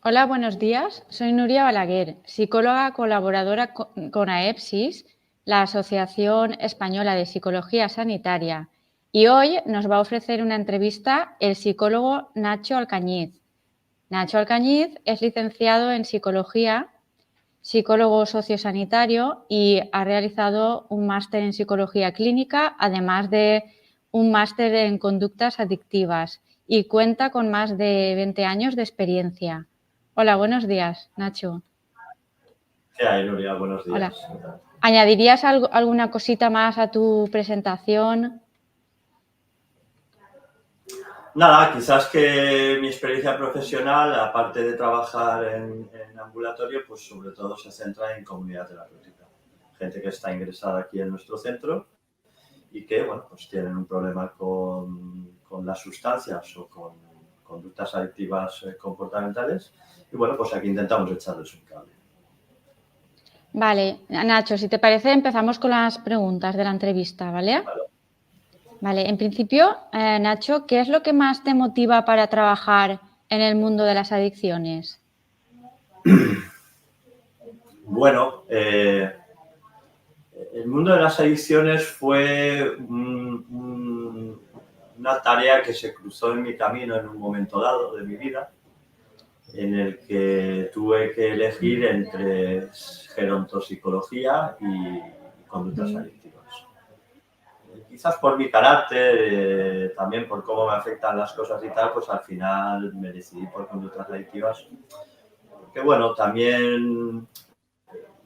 Hola, buenos días. Soy Nuria Balaguer, psicóloga colaboradora con AEPSIS, la Asociación Española de Psicología Sanitaria, y hoy nos va a ofrecer una entrevista el psicólogo Nacho Alcañiz. Nacho Alcañiz es licenciado en Psicología, psicólogo sociosanitario y ha realizado un máster en Psicología Clínica, además de un máster en Conductas Adictivas, y cuenta con más de 20 años de experiencia. Hola, buenos días, Nacho. ¿Qué hay, Nuria? Buenos días. Hola. ¿Añadirías alguna cosita más a tu presentación? Nada, quizás que mi experiencia profesional, aparte de trabajar en ambulatorio, pues sobre todo se centra en comunidad terapéutica. Gente que está ingresada aquí en nuestro centro y que, bueno, pues tienen un problema con las sustancias o con conductas adictivas comportamentales. Y bueno, pues aquí intentamos echarles un cable. Vale, Nacho, si te parece, empezamos con las preguntas de la entrevista, ¿vale? Vale, en principio, Nacho, ¿qué es lo que más te motiva para trabajar en el mundo de las adicciones? Bueno, el mundo de las adicciones fue una tarea que se cruzó en mi camino en un momento dado de mi vida, en el que tuve que elegir entre gerontopsicología y conductas adictivas. Quizás por mi carácter, también por cómo me afectan las cosas y tal, pues al final me decidí por conductas adictivas. Porque bueno, también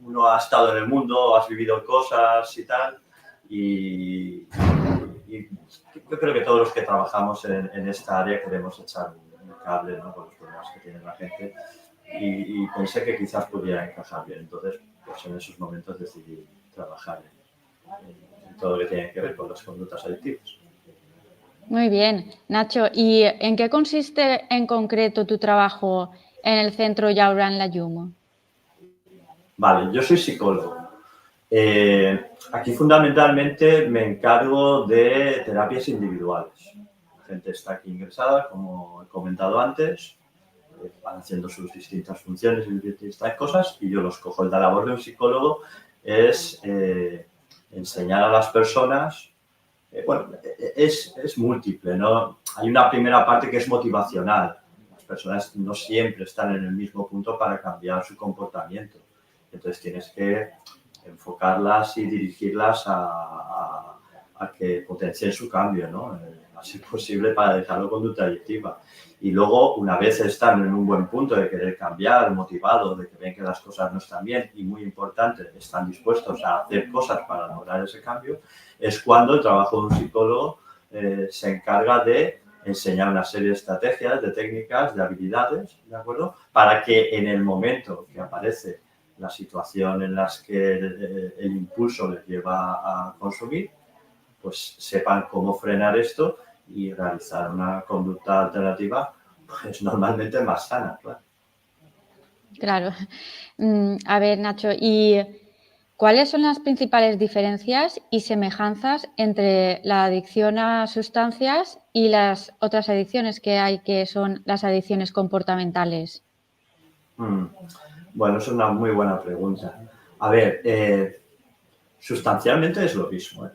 uno ha estado en el mundo, has vivido cosas y tal, y yo creo que todos los que trabajamos en esta área queremos echar un cable, ¿no?, con los problemas que tiene la gente, y pensé que quizás pudiera encajar bien. Entonces, pues en esos momentos decidí trabajar en todo lo que tiene que ver con las conductas adictivas. Muy bien, Nacho, ¿y en qué consiste en concreto tu trabajo en el centro Yauran Layum? Vale, yo soy psicólogo. Aquí fundamentalmente me encargo de terapias individuales. La gente está aquí ingresada, como he comentado antes, van haciendo sus distintas funciones y distintas cosas, y yo los cojo. La labor de un psicólogo es enseñar a las personas, bueno, es múltiple, ¿no? Hay una primera parte que es motivacional. Las personas no siempre están en el mismo punto para cambiar su comportamiento. Entonces tienes que enfocarlas y dirigirlas a que potencien su cambio, ¿no? A ser posible para dejarlo conducta adictiva. Y luego, una vez están en un buen punto de querer cambiar, motivados, de que ven que las cosas no están bien y, muy importante, están dispuestos a hacer cosas para lograr ese cambio, es cuando el trabajo de un psicólogo se encarga de enseñar una serie de estrategias, de técnicas, de habilidades, ¿de acuerdo? Para que en el momento que aparece la situación en la que el impulso les lleva a consumir, pues sepan cómo frenar esto y realizar una conducta alternativa, pues normalmente más sana, claro. Claro. A ver, Nacho, ¿y cuáles son las principales diferencias y semejanzas entre la adicción a sustancias y las otras adicciones que hay, que son las adicciones comportamentales? Bueno, es una muy buena pregunta. A ver, sustancialmente es lo mismo, ¿eh?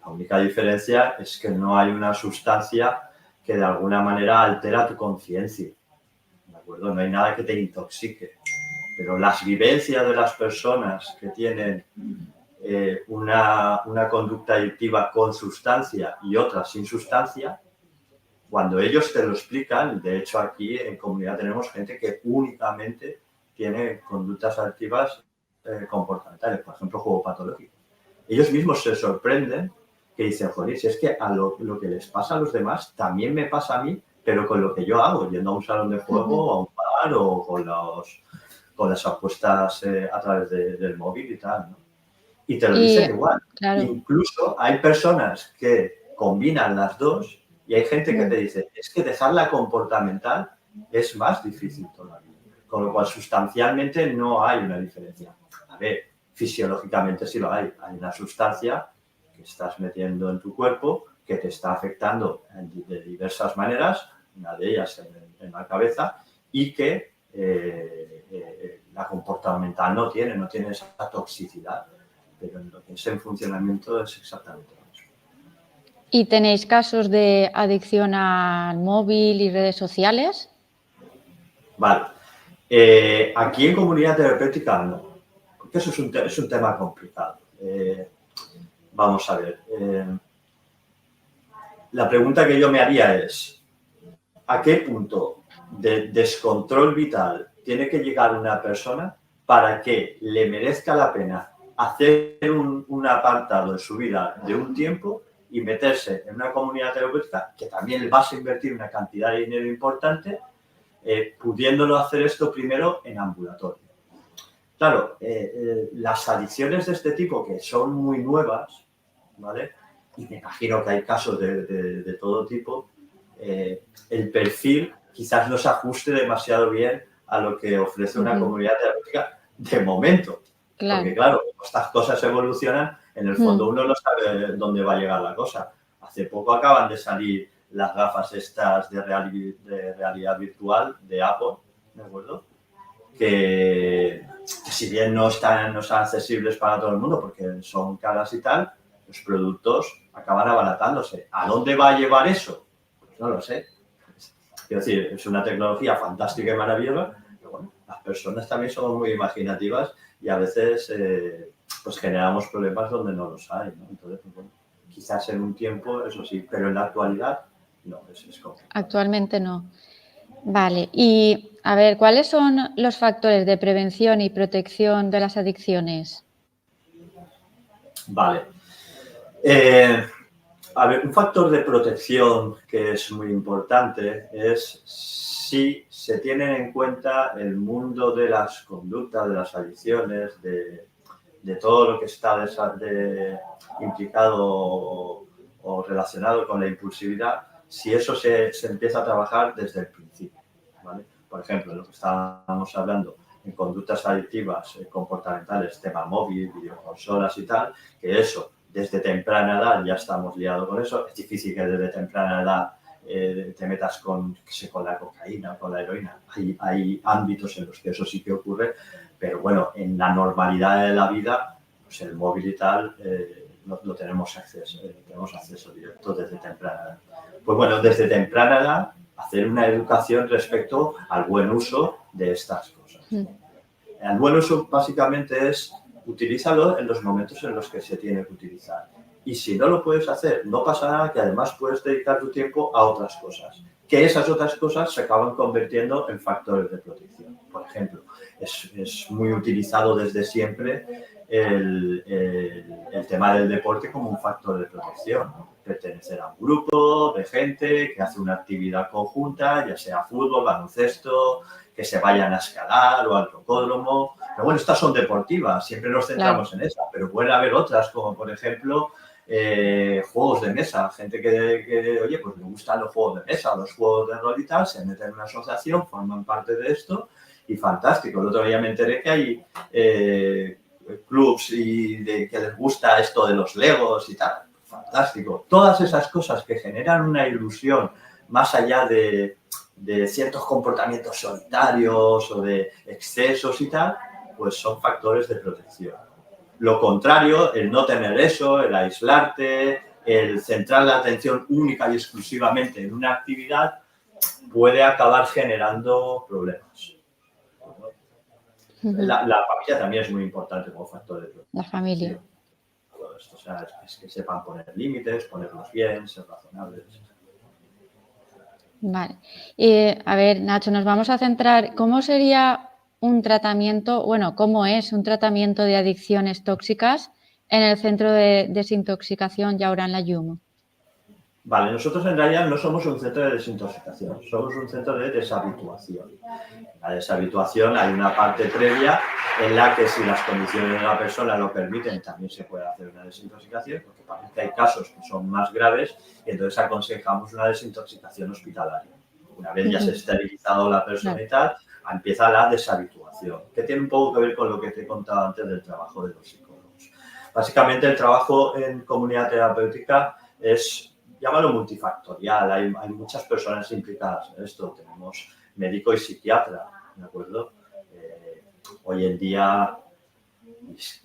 La única diferencia es que no hay una sustancia que de alguna manera altera tu conciencia, ¿de acuerdo? No hay nada que te intoxique. Pero las vivencias de las personas que tienen una conducta adictiva con sustancia y otra sin sustancia, cuando ellos te lo explican, de hecho aquí en comunidad tenemos gente que únicamente tiene conductas adictivas comportamentales, por ejemplo, juego patológico. Ellos mismos se sorprenden, que dicen, joder, si es que a lo que les pasa a los demás también me pasa a mí, pero con lo que yo hago, yendo a un salón de juego, a un bar o con las apuestas a través del móvil y tal, ¿no? Y te lo Y, dicen igual. claro, Incluso hay personas que combinan las dos y hay gente que te dice, es que dejar la comportamental es más difícil todavía. Con lo cual, sustancialmente no hay una diferencia. A ver, fisiológicamente sí lo hay. Hay una sustancia que estás metiendo en tu cuerpo que te está afectando de diversas maneras, una de ellas en la cabeza, y que la comportamental no tiene esa toxicidad, pero en lo que es en funcionamiento es exactamente lo mismo. ¿Y tenéis casos de adicción al móvil y redes sociales? Vale. Aquí en comunidad terapéutica no, porque eso es un tema complicado. Vamos a ver. La pregunta que yo me haría es, ¿a qué punto de descontrol vital tiene que llegar una persona para que le merezca la pena hacer un apartado de su vida de un tiempo y meterse en una comunidad terapéutica que también vas a invertir una cantidad de dinero importante, pudiéndolo hacer esto primero en ambulatorio? Claro, las adicciones de este tipo, que son muy nuevas, ¿vale? Y me imagino que hay casos de todo tipo, el perfil quizás no se ajuste demasiado bien a lo que ofrece una comunidad terapéutica de momento. Claro. Porque claro, como estas cosas evolucionan, en el fondo uno no sabe dónde va a llegar la cosa. Hace poco acaban de salir las gafas estas de realidad virtual de Apple, ¿de acuerdo? Que si bien no son accesibles para todo el mundo porque son caras y tal, los productos acaban abaratándose. ¿A dónde va a llevar eso? Pues no lo sé. Quiero decir, es una tecnología fantástica y maravillosa, pero bueno, las personas también somos muy imaginativas y a veces pues generamos problemas donde no los hay, ¿no? Entonces, bueno, quizás en un tiempo, eso sí, pero en la actualidad no, es complicado. Actualmente no. Vale, y a ver, ¿cuáles son los factores de prevención y protección de las adicciones? Vale. A ver, un factor de protección que es muy importante es si se tiene en cuenta el mundo de las conductas, de las adicciones, de todo lo que está implicado o relacionado con la impulsividad, si eso se empieza a trabajar desde el principio, ¿vale? Por ejemplo, lo que estábamos hablando en conductas adictivas, comportamentales, tema móvil, videoconsolas y tal, que eso desde temprana edad ya estamos liados con eso. Es difícil que desde temprana edad te metas con la cocaína, con la heroína. Hay ámbitos en los que eso sí que ocurre, pero bueno, en la normalidad de la vida, pues el móvil y tal, no tenemos acceso directo desde temprana edad. Pues bueno, desde temprana edad, hacer una educación respecto al buen uso de estas cosas. El buen uso básicamente es utilízalo en los momentos en los que se tiene que utilizar. Y si no lo puedes hacer, no pasa nada, que además puedes dedicar tu tiempo a otras cosas. Que esas otras cosas se acaban convirtiendo en factores de protección. Por ejemplo, es muy utilizado desde siempre el tema del deporte como un factor de protección, ¿no? Pertenecer a un grupo de gente que hace una actividad conjunta, ya sea fútbol, baloncesto, que se vayan a escalar o al rocódromo. Pero bueno, estas son deportivas, siempre nos centramos en esas, pero puede haber otras, como por ejemplo juegos de mesa. Gente que, oye, pues le gustan los juegos de mesa, los juegos de rol y tal, se meten en una asociación, forman parte de esto y fantástico. El otro día me enteré que hay clubs que les gusta esto de los legos y tal. Fantástico. Todas esas cosas que generan una ilusión más allá de ciertos comportamientos solitarios o de excesos y tal, pues son factores de protección. Lo contrario, el no tener eso, el aislarte, el centrar la atención única y exclusivamente en una actividad, puede acabar generando problemas. La familia también es muy importante como factor de protección. La familia. Sí. Todo esto, o sea, es que sepan poner límites, ponerlos bien, ser razonables. Vale. A ver, Nacho, nos vamos a centrar, ¿cómo sería un tratamiento, bueno, cómo es un tratamiento de adicciones tóxicas en el centro de desintoxicación Yaura en la Llum? Vale, nosotros en realidad no somos un centro de desintoxicación, somos un centro de deshabituación. En la deshabituación hay una parte previa en la que si las condiciones de la persona lo permiten también se puede hacer una desintoxicación, porque parece que hay casos que son más graves y entonces aconsejamos una desintoxicación hospitalaria. Una vez ya se ha esterilizado la persona y tal, empieza la deshabituación, que tiene un poco que ver con lo que te he contado antes del trabajo de los psicólogos. Básicamente el trabajo en comunidad terapéutica es llámalo multifactorial, hay muchas personas implicadas en esto. Tenemos médico y psiquiatra, ¿de acuerdo? Hoy en día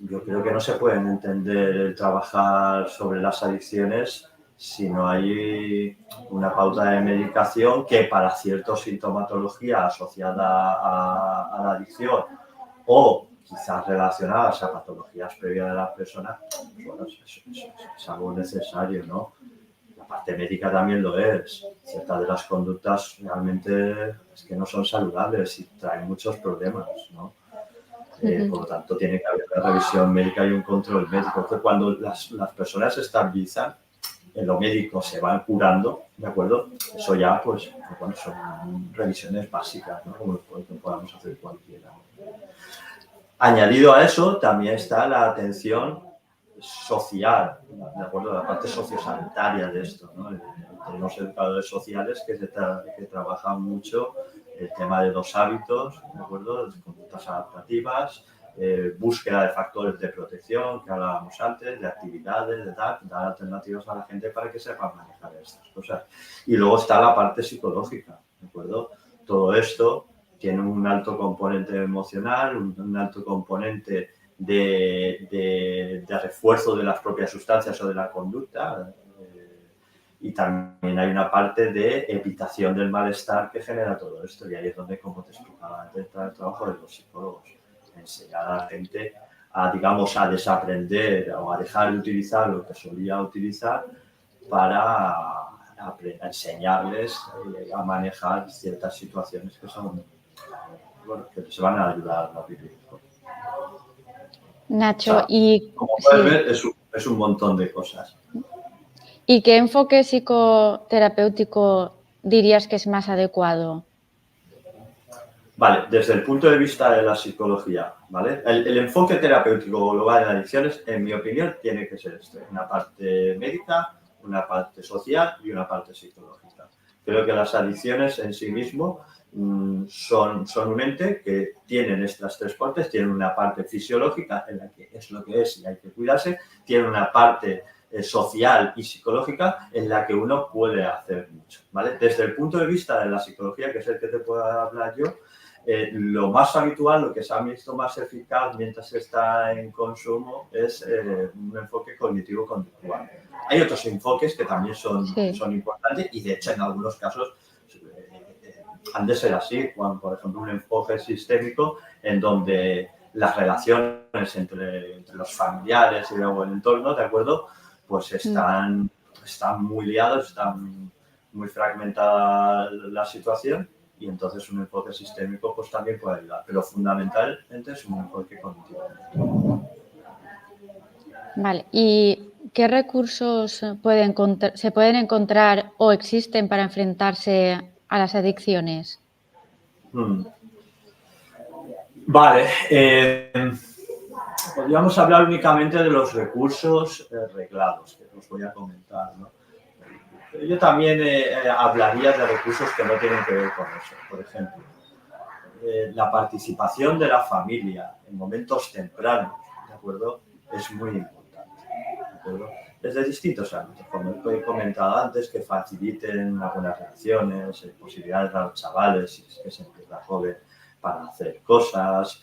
yo creo que no se pueden entender trabajar sobre las adicciones si no hay una pauta de medicación que para cierta sintomatología asociada a la adicción o quizás relacionadas a patologías previas de la persona, pues bueno, es algo necesario, ¿no? La parte médica también lo es. Ciertas de las conductas realmente es que no son saludables y traen muchos problemas, ¿no? Por lo tanto, tiene que haber una revisión médica y un control médico. Que cuando las personas se estabilizan, en lo médico se van curando, ¿de acuerdo? Eso ya, pues, bueno, son revisiones básicas, ¿no? Como podamos hacer cualquiera. Añadido a eso, también está la atención social, ¿de acuerdo? La parte sociosanitaria de esto, ¿no? Tenemos educadores sociales que trabajan mucho el tema de los hábitos, ¿de acuerdo? De conductas adaptativas, búsqueda de factores de protección, que hablábamos antes, de actividades, de dar alternativas a la gente para que sepan manejar estas cosas. Y luego está la parte psicológica, ¿de acuerdo? Todo esto tiene un alto componente emocional, un alto componente de refuerzo de las propias sustancias o de la conducta, y también hay una parte de evitación del malestar que genera todo esto, y ahí es donde, como te explicaba antes, está el trabajo de los psicólogos, enseñar a la gente a, digamos, a desaprender o a dejar de utilizar lo que solía utilizar para enseñarles a manejar ciertas situaciones que son, bueno, que se van a ayudar a vivir. Nacho, O sea, y como puedes sí. ver, es un montón de cosas. ¿Y qué enfoque psicoterapéutico dirías que es más adecuado? Vale, desde el punto de vista de la psicología, ¿vale? El enfoque terapéutico global en adicciones, en mi opinión, tiene que ser este: una parte médica, una parte social y una parte psicológica. Creo que las adicciones en sí mismo son un ente que tienen estas tres partes. Tienen una parte fisiológica, en la que es lo que es y hay que cuidarse. Tienen una parte social y psicológica, en la que uno puede hacer mucho, ¿vale? Desde el punto de vista de la psicología, que es el que te puedo hablar yo, lo más habitual, lo que se ha visto más eficaz mientras está en consumo, es un enfoque cognitivo-conductual. Hay otros enfoques que también son importantes, y de hecho en algunos casos han de ser así, cuando, por ejemplo, un enfoque sistémico en donde las relaciones entre los familiares y luego el entorno, ¿de acuerdo? Pues están muy liados, están muy fragmentada la situación, y entonces un enfoque sistémico pues también puede ayudar, pero fundamentalmente es un enfoque cognitivo. Vale, ¿y qué recursos se pueden encontrar o existen para enfrentarse a las adicciones? Vale, podríamos hablar únicamente de los recursos reglados, que os voy a comentar, ¿no? Pero yo también hablaría de recursos que no tienen que ver con eso. Por ejemplo, la participación de la familia en momentos tempranos, ¿de acuerdo? Es muy importante, ¿de acuerdo? Desde distintos ámbitos, como he comentado antes, que faciliten algunas relaciones, posibilidades a los chavales, si es que se empieza joven, para hacer cosas,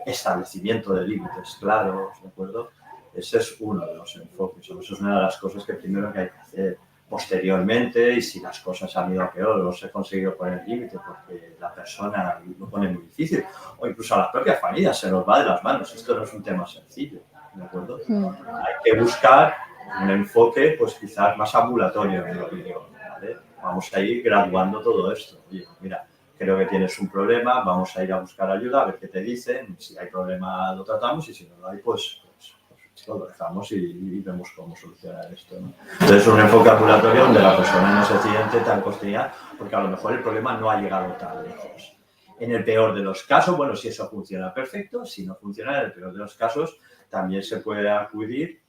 establecimiento de límites claros, ¿de acuerdo? Ese es uno de los enfoques, eso es una de las cosas que primero que hay que hacer. Posteriormente, y si las cosas han ido a peor o se ha conseguido poner límite porque la persona lo pone muy difícil, o incluso a las propias familias se nos va de las manos, esto no es un tema sencillo, ¿de acuerdo? Hay que buscar un enfoque, pues quizás más ambulatorio, en mi opinión, ¿vale? Vamos a ir graduando todo esto. Oye, mira, creo que tienes un problema, vamos a ir a buscar ayuda, a ver qué te dicen, si hay problema lo tratamos, y si no lo hay, pues lo dejamos y vemos cómo solucionar esto, ¿no? Entonces, un enfoque ambulatorio donde la persona no se siente tan constreñida, porque a lo mejor el problema no ha llegado tan lejos. En el peor de los casos, bueno, si eso funciona, perfecto. Si no funciona, en el peor de los casos, también se puede acudir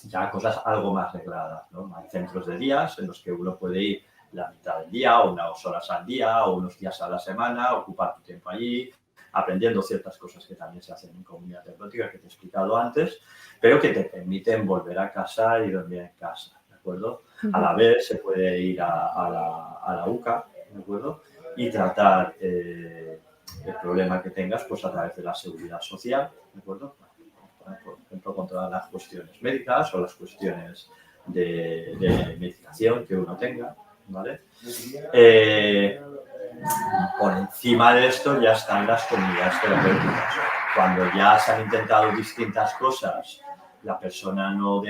ya a cosas algo más regladas, ¿no? Hay centros de días en los que uno puede ir la mitad del día, o unas horas al día, o unos días a la semana, ocupar tu tiempo allí, aprendiendo ciertas cosas que también se hacen en comunidad terapéutica, que te he explicado antes, pero que te permiten volver a casa y dormir en casa, ¿de acuerdo? A la vez se puede ir a la UCA, ¿de acuerdo? Y tratar el problema que tengas pues a través de la seguridad social, ¿de acuerdo? Por ejemplo, controlar las cuestiones médicas o las cuestiones de medicación que uno tenga, ¿vale? Por encima de esto ya están las comunidades terapéuticas. Cuando ya se han intentado distintas cosas, la persona no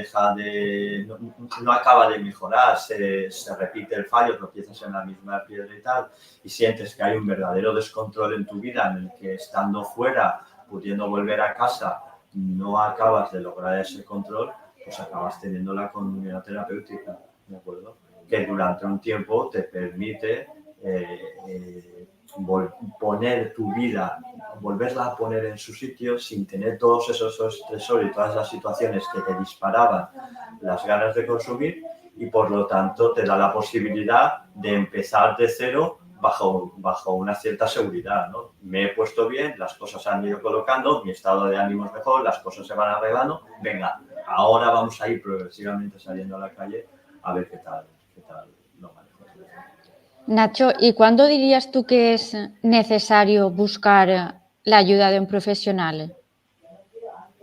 acaba de mejorar, se repite el fallo, tropiezas en la misma piedra y tal, y sientes que hay un verdadero descontrol en tu vida en el que estando fuera, pudiendo volver a casa, no acabas de lograr ese control, pues acabas teniendo la comunidad terapéutica, ¿de acuerdo? Que durante un tiempo te permite poner tu vida, volverla a poner en su sitio sin tener todos esos estresores y todas las situaciones que te disparaban las ganas de consumir, y por lo tanto te da la posibilidad de empezar de cero bajo una cierta seguridad, ¿no? Me he puesto bien, las cosas se han ido colocando, mi estado de ánimo es mejor, las cosas se van arreglando, venga, ahora vamos a ir progresivamente saliendo a la calle a ver qué tal lo manejo. Nacho, ¿y cuándo dirías tú que es necesario buscar la ayuda de un profesional?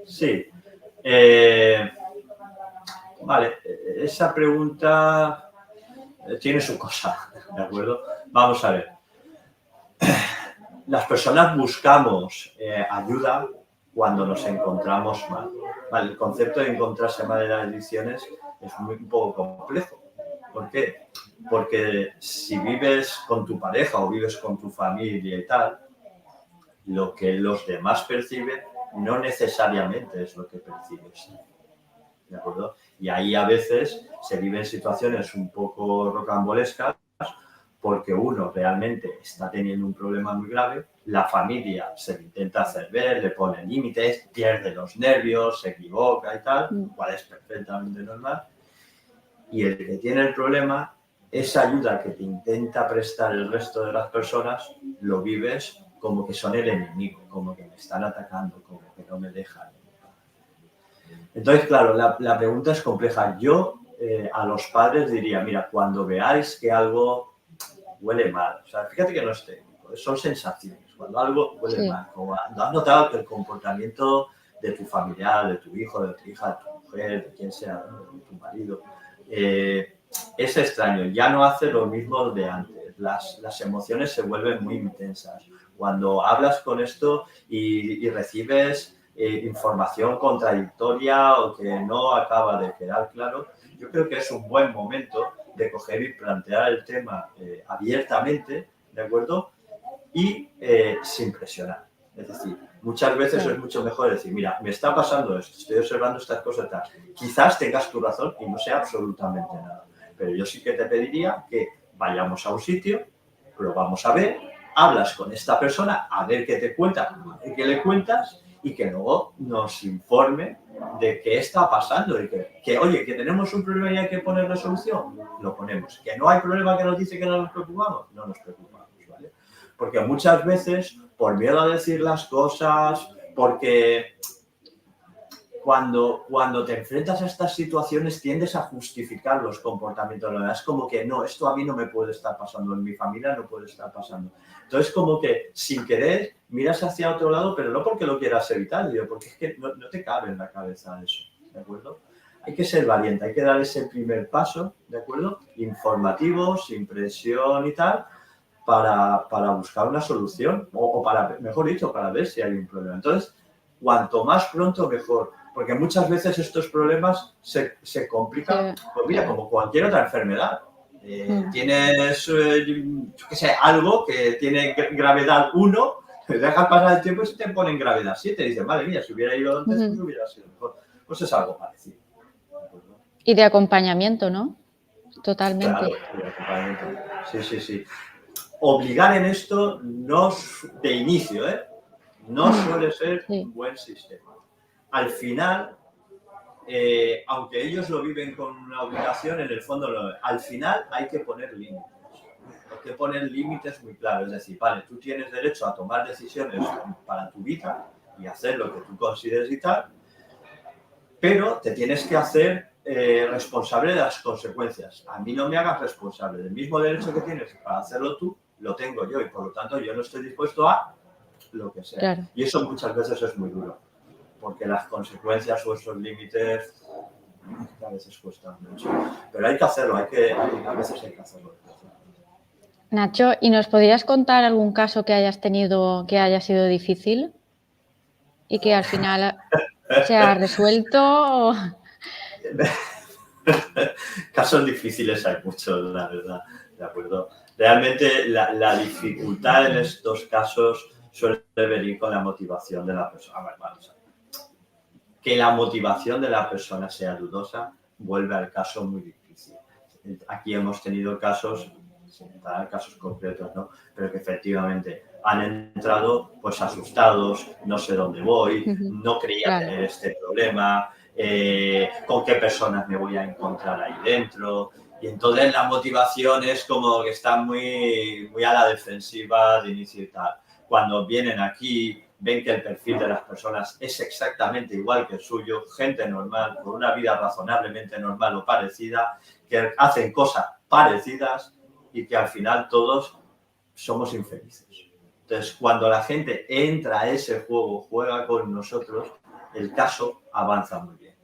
Sí. Vale, esa pregunta tiene su cosa, ¿de acuerdo? Vamos a ver. Las personas buscamos ayuda cuando nos encontramos mal. Vale, el concepto de encontrarse mal en las adicciones es un poco complejo. ¿Por qué? Porque si vives con tu pareja o vives con tu familia y tal, lo que los demás perciben no necesariamente es lo que percibes. ¿De acuerdo? Y ahí a veces se viven situaciones un poco rocambolescas porque uno realmente está teniendo un problema muy grave, la familia se le intenta hacer ver, le pone límites, pierde los nervios, se equivoca y tal, lo cual es perfectamente normal. Y el que tiene el problema, esa ayuda que te intenta prestar el resto de las personas, lo vives como que son el enemigo, como que me están atacando, como que no me dejan. Entonces, claro, la pregunta es compleja. Yo a los padres diría, mira, cuando veáis que algo huele mal, o sea, fíjate que no es técnico, son sensaciones. Cuando algo huele mal, cuando has notado que el comportamiento de tu familiar, de tu hijo, de tu hija, de tu mujer, de quien sea, de tu marido, es extraño, ya no hace lo mismo de antes. Las emociones se vuelven muy intensas. Cuando hablas con esto y recibes información contradictoria o que no acaba de quedar claro, yo creo que es un buen momento de coger y plantear el tema abiertamente, ¿de acuerdo? Y sin presionar. Es decir, muchas veces es mucho mejor decir, mira, me está pasando esto, estoy observando estas cosas, tal. Quizás tengas tu razón y no sea absolutamente nada. Pero yo sí que te pediría que vayamos a un sitio, lo vamos a ver, hablas con esta persona, a ver qué te cuenta, a ver qué le cuentas, y que luego nos informe de qué está pasando y que oye, que tenemos un problema y hay que ponerle solución, lo ponemos. Que no hay problema, que nos dice que no nos preocupamos, no nos preocupamos, ¿vale? Porque muchas veces, por miedo a decir las cosas, porque cuando te enfrentas a estas situaciones tiendes a justificar los comportamientos. Es como que no, esto a mí no me puede estar pasando, en mi familia no puede estar pasando. Entonces, como que sin querer miras hacia otro lado, pero no porque lo quieras evitar, digo, porque es que no te cabe en la cabeza eso, ¿de acuerdo? Hay que ser valiente, hay que dar ese primer paso, ¿de acuerdo? Informativo, sin presión y tal, para buscar una solución, o para, mejor dicho, para ver si hay un problema. Entonces, cuanto más pronto, mejor. Porque muchas veces estos problemas se complican, pues mira, como cualquier otra enfermedad. Tienes, yo qué sé, algo que tiene gravedad 1, te dejas pasar el tiempo y se te pone en gravedad 7. Y dices, madre mía, si hubiera ido antes, pues hubiera sido mejor. Pues es algo parecido. Y de acompañamiento, ¿no? Totalmente. Claro, de acompañamiento. Sí. Obligar en esto de inicio, no suele ser un buen sistema. Al final, aunque ellos lo viven con una obligación, en el fondo al final hay que poner límites. Hay que poner límites muy claros. Es decir, vale, tú tienes derecho a tomar decisiones para tu vida y hacer lo que tú consideres y tal, pero te tienes que hacer responsable de las consecuencias. A mí no me hagas responsable. El mismo derecho que tienes para hacerlo tú, lo tengo yo y por lo tanto yo no estoy dispuesto a lo que sea. Claro. Y eso muchas veces es muy duro, porque las consecuencias o esos límites a veces cuestan mucho. Pero hay que hacerlo, a veces hay que hacerlo. Nacho, ¿y nos podrías contar algún caso que hayas tenido que haya sido difícil y que al final se ha resuelto? Casos difíciles hay muchos, la verdad, ¿de acuerdo? Realmente la dificultad en estos casos suele venir con la motivación de la persona. Vamos a ver. Que la motivación de la persona sea dudosa vuelve al caso muy difícil. Aquí hemos tenido casos, sin dar casos concretos, ¿no? Pero que efectivamente han entrado pues asustados, no sé dónde voy, no creía Claro. tener este problema, con qué personas me voy a encontrar ahí dentro. Y entonces la motivación es como que están muy, muy a la defensiva de inicio y tal. Cuando vienen aquí, ven que el perfil de las personas es exactamente igual que el suyo, gente normal, con una vida razonablemente normal o parecida, que hacen cosas parecidas y que al final todos somos infelices. Entonces, cuando la gente entra a ese juego, juega con nosotros, el caso avanza muy bien.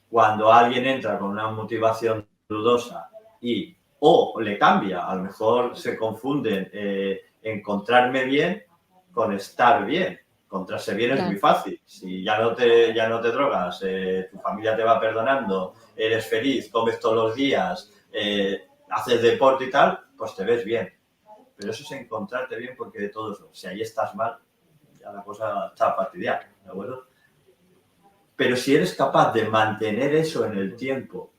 Cuando alguien entra con una motivación dudosa y o le cambia, a lo mejor se confunden encontrarme bien con estar bien. Encontrarse bien es muy fácil. Si ya no te drogas, tu familia te va perdonando, eres feliz, comes todos los días, haces deporte y tal, pues te ves bien. Pero eso es encontrarte bien porque de todos, si ahí estás mal, ya la cosa está fastidiada, ¿de acuerdo? Pero si eres capaz de mantener eso en el tiempo,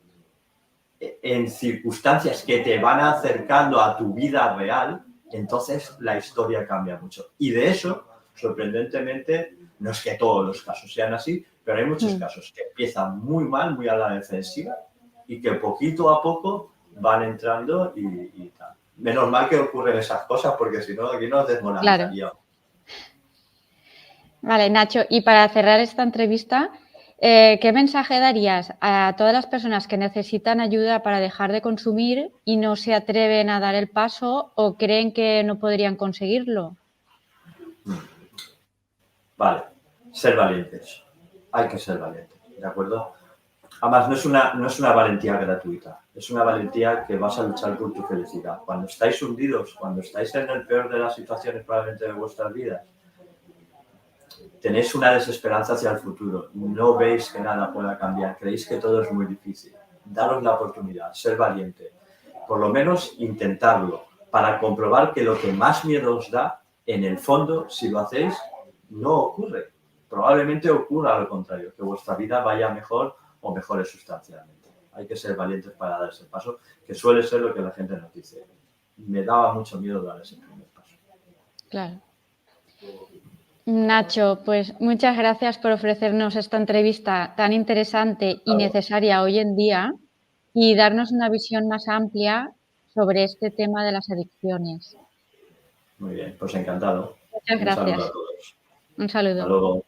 en circunstancias que te van acercando a tu vida real, entonces la historia cambia mucho. Y de eso, sorprendentemente, no es que todos los casos sean así, pero hay muchos casos que empiezan muy mal, muy a la defensiva, y que poquito a poco van entrando y tal. Menos mal que ocurren esas cosas, porque si no, aquí nos desmoralizaría. Claro. Vale, Nacho, y para cerrar esta entrevista, ¿qué mensaje darías a todas las personas que necesitan ayuda para dejar de consumir y no se atreven a dar el paso o creen que no podrían conseguirlo? Vale, ser valientes. Hay que ser valientes, ¿de acuerdo? Además, no es una valentía gratuita, es una valentía que vas a luchar por tu felicidad. Cuando estáis hundidos, cuando estáis en el peor de las situaciones probablemente de vuestras vidas, tenéis una desesperanza hacia el futuro, no veis que nada pueda cambiar, creéis que todo es muy difícil. Daros la oportunidad, ser valiente, por lo menos intentarlo, para comprobar que lo que más miedo os da, en el fondo, si lo hacéis, no ocurre. Probablemente ocurra lo contrario, que vuestra vida vaya mejor o mejore sustancialmente. Hay que ser valientes para dar ese paso, que suele ser lo que la gente nos dice. Me daba mucho miedo dar ese primer paso. Claro. Nacho, pues muchas gracias por ofrecernos esta entrevista tan interesante y necesaria hoy en día y darnos una visión más amplia sobre este tema de las adicciones. Muy bien, pues encantado. Muchas Un saludo gracias. a todos. Un Hasta saludo. luego.